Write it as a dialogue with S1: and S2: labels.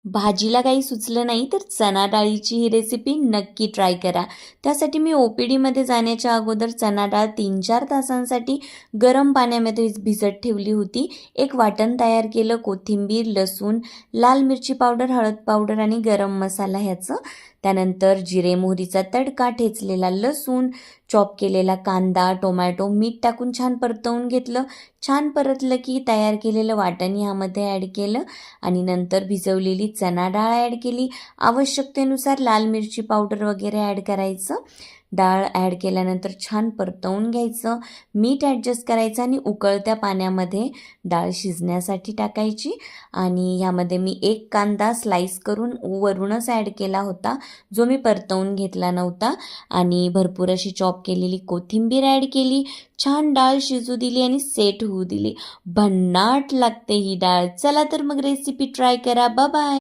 S1: भाजीला काही सुचलं नाही तर चणा डाळीची ही रेसिपी नक्की ट्राय करा. त्यासाठी मी OPDमध्ये जाण्याच्या अगोदर चणा डाळ 3-4 तासांसाठी गरम पाण्यामध्ये भिजत ठेवली होती. एक वाटण तयार केलं, कोथिंबीर, लसूण, लाल मिरची पावडर, हळद पावडर आणि गरम मसाला ह्याचं. त्यानंतर जिरे मोहरीचा तडका, ठेचलेला लसूण, चॉप केलेला कांदा, टोमॅटो, मीठ टाकून छान परतवून घेतलं. छान परतलं की तयार केलेलं वाटण ह्यामध्ये ॲड केलं आणि नंतर भिजवलेली चणा डाळ ॲड केली. आवश्यकतेनुसार लाल मिरची पावडर वगैरे ॲड करायचं. डाळ ॲड केल्यानंतर छान परतवून घ्यायचं. मीठ ॲडजस्ट करायचं आणि उकळत्या पाण्यामध्ये डाळ शिजण्यासाठी टाकायची. आणि ह्यामध्ये मी एक कांदा स्लाईस करून वरूनच ॲड केला होता, जो मी परतवून घेतला नव्हता. आणि भरपूर अशी चॉप केलेली कोथिंबीर ॲड केली. छान डाळ शिजू दिली आणि सेट होऊ दिली. भन्नाट लागते ही डाळ. चला तर मग रेसिपी ट्राय करा. Bye bye.